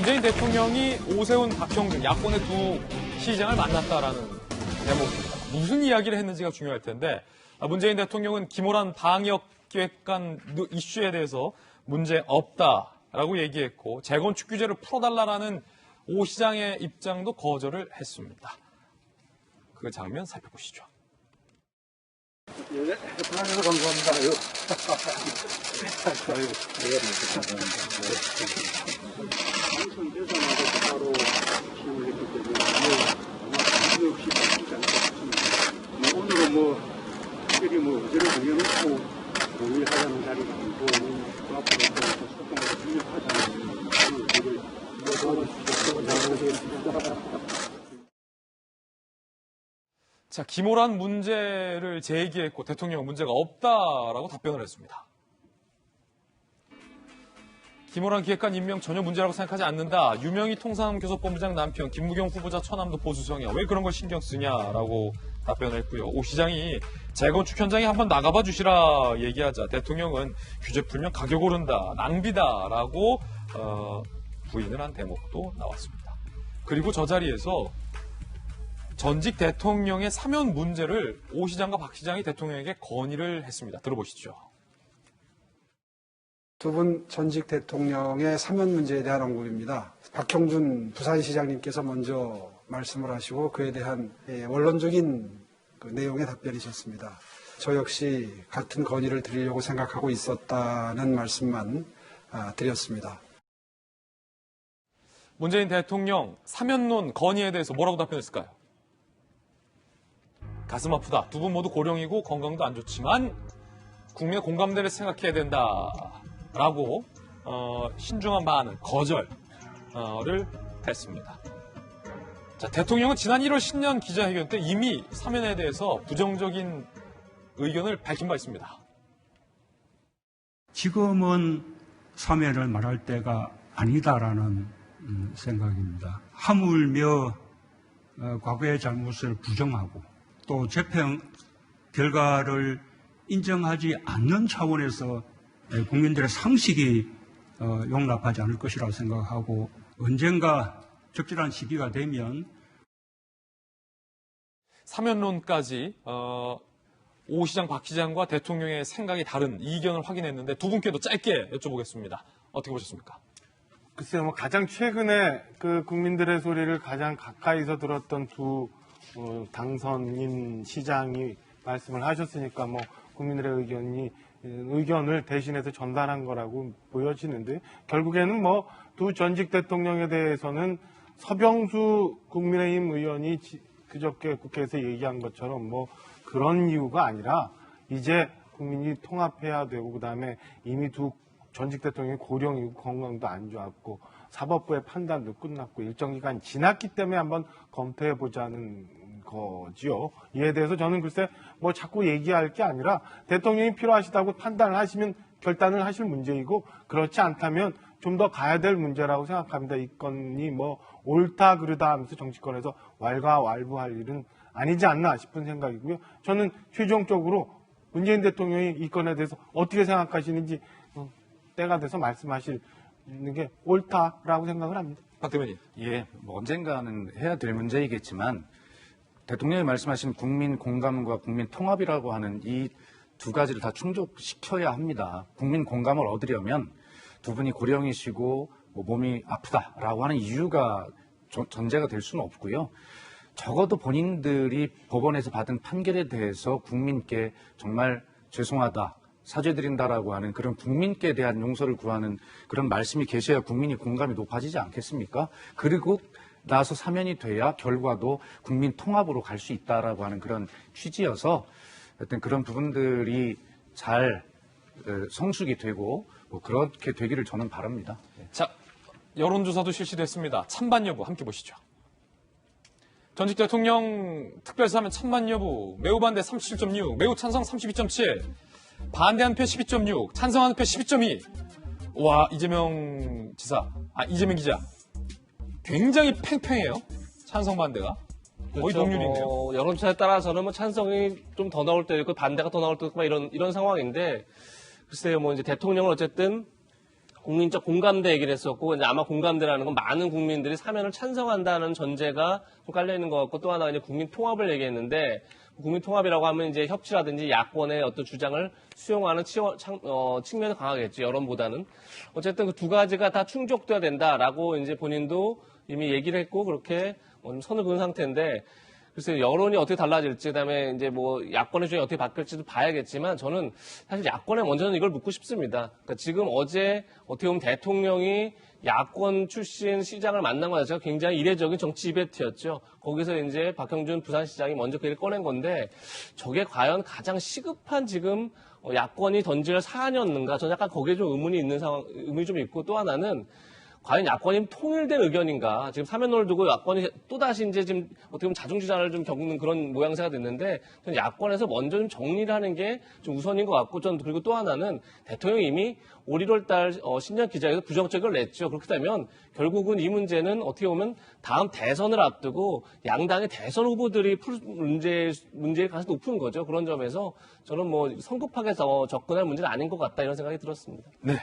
문재인 대통령이 오세훈, 박형준 야권의 두 시장을 만났다라는 대목입니다. 무슨 이야기를 했는지가 중요할 텐데 문재인 대통령은 김호란 방역기획관 이슈에 대해서 문제 없다라고 얘기했고 재건축 규제를 풀어달라라는 오 시장의 입장도 거절을 했습니다. 그 장면 살펴보시죠. 예, 편안해서 감사합니다. 아이고, 내가 당선돼서마저 바로 시험을 했기 때문에 아마 문제 없이 바뀌지 않겠습니다. 오늘은 특별히 의제를 정해놓고 논의하자는 자리가 아니고 그 앞으로 또 소통해서 협력하자는 의제를 자, 김호란 문제를 제기했고 대통령은 문제가 없다라고 답변을 했습니다. 김호란 기획관 임명 전혀 문제라고 생각하지 않는다. 유명희 통상교섭본부장 남편 김무경 후보자 처남도 보수성이야. 왜 그런 걸 신경 쓰냐라고 답변을 했고요. 오 시장이 재건축 현장에 한번 나가봐 주시라 얘기하자 대통령은 규제 풀면 가격 오른다, 낭비다라고 부인을 한 대목도 나왔습니다. 그리고 저 자리에서 전직 대통령의 사면 문제를 오 시장과 박 시장이 대통령에게 건의를 했습니다. 들어보시죠. 두 분 전직 대통령의 사면 문제에 대한 언급입니다. 박형준 부산시장님께서 먼저 말씀을 하시고 그에 대한 원론적인 내용의 답변이셨습니다. 저 역시 같은 건의를 드리려고 생각하고 있었다는 말씀만 드렸습니다. 문재인 대통령 사면론 건의에 대해서 뭐라고 답변했을까요? 가슴 아프다. 두 분 모두 고령이고 건강도 안 좋지만 국민의 공감대를 생각해야 된다라고 신중한 반응, 거절을 했습니다. 자, 대통령은 지난 1월 신년 기자회견 때 이미 사면에 대해서 부정적인 의견을 밝힌 바 있습니다. 지금은 사면을 말할 때가 아니다라는 생각입니다. 하물며 과거의 잘못을 부정하고 또 재평 결과를 인정하지 않는 차원에서 국민들의 상식이 용납하지 않을 것이라고 생각하고 언젠가 적절한 시기가 되면 사면론까지 오 시장, 박 시장과 대통령의 생각이 다른 이견을 확인했는데 두 분께도 짧게 여쭤보겠습니다. 어떻게 보셨습니까? 글쎄요, 가장 최근에 그 국민들의 소리를 가장 가까이서 들었던 두 당선인 시장이 말씀을 하셨으니까 국민들의 의견을 대신해서 전달한 거라고 보여지는데 결국에는 두 전직 대통령에 대해서는 서병수 국민의힘 의원이 그저께 국회에서 얘기한 것처럼 그런 이유가 아니라 이제 국민이 통합해야 되고 그다음에 이미 두 전직 대통령이 고령이고 건강도 안 좋았고 사법부의 판단도 끝났고 일정 기간 지났기 때문에 한번 검토해보자는 거지요. 이에 대해서 저는 글쎄 자꾸 얘기할 게 아니라 대통령이 필요하시다고 판단을 하시면 결단을 하실 문제이고 그렇지 않다면 좀 더 가야 될 문제라고 생각합니다. 이 건이 옳다 그르다 하면서 정치권에서 왈가왈부할 일은 아니지 않나 싶은 생각이고요. 저는 최종적으로 문재인 대통령이 이 건에 대해서 어떻게 생각하시는지 때가 돼서 말씀하시는 게 옳다라고 생각을 합니다. 박 대변인. 예, 언젠가는 해야 될 문제이겠지만 대통령이 말씀하신 국민 공감과 국민 통합이라고 하는 이 두 가지를 다 충족시켜야 합니다. 국민 공감을 얻으려면 두 분이 고령이시고 몸이 아프다라고 하는 이유가 전제가 될 수는 없고요. 적어도 본인들이 법원에서 받은 판결에 대해서 국민께 정말 죄송하다, 사죄드린다라고 하는 그런 국민께 대한 용서를 구하는 그런 말씀이 계셔야 국민이 공감이 높아지지 않겠습니까? 그리고 나서 사면이 돼야 결과도 국민 통합으로 갈 수 있다라고 하는 그런 취지여서 어떤 그런 부분들이 잘 성숙이 되고 그렇게 되기를 저는 바랍니다. 자, 여론조사도 실시됐습니다. 찬반 여부 함께 보시죠. 전직 대통령 특별사면 찬반 여부 매우 반대 37.6, 매우 찬성 32.7, 반대한 표 12.6, 찬성하는 표 12.2. 와, 이재명 기자. 굉장히 팽팽해요. 찬성 반대가. 거의 그렇죠. 동률이네요. 여론조사에 따라서는 찬성이 좀 더 나올 때도 있고 반대가 더 나올 때도 있고 이런 상황인데 글쎄요, 이제 대통령은 어쨌든 국민적 공감대 얘기를 했었고, 이제 아마 공감대라는 건 많은 국민들이 사면을 찬성한다는 전제가 좀 깔려 있는 것 같고, 또 하나가 이제 국민 통합을 얘기했는데, 국민 통합이라고 하면 이제 협치라든지 야권의 어떤 주장을 수용하는 측면이 강하겠죠. 여론보다는. 어쨌든 그 두 가지가 다 충족돼야 된다라고 이제 본인도 이미 얘기를 했고, 그렇게 좀 선을 그은 상태인데, 글쎄요, 여론이 어떻게 달라질지, 그다음에 이제 뭐 야권의 주장이 어떻게 바뀔지도 봐야겠지만, 저는 사실 야권에 먼저는 이걸 묻고 싶습니다. 그러니까 지금 어제 어떻게 보면 대통령이 야권 출신 시장을 만난 것 자체가 굉장히 이례적인 정치 이벤트였죠. 거기서 이제 박형준 부산시장이 먼저 그 얘기를 꺼낸 건데, 저게 과연 가장 시급한 지금 야권이 던질 사안이었는가? 저는 약간 거기에 좀 의문이 좀 있고, 또 하나는 과연 야권이 통일된 의견인가? 지금 사면론을 두고 야권이 또다시 이제 지금 어떻게 보면 자중지장을 좀 겪는 그런 모양새가 됐는데, 저는 야권에서 먼저 좀 정리를 하는 게 좀 우선인 것 같고, 전 그리고 또 하나는 대통령이 이미 올 1월 달 신년 기자회견에서 부정책을 냈죠. 그렇게 되면 결국은 이 문제는 어떻게 보면 다음 대선을 앞두고 양당의 대선 후보들이 풀 문제일 가능성이 높은 거죠. 그런 점에서 저는 뭐 성급하게 접근할 문제는 아닌 것 같다 이런 생각이 들었습니다. 네.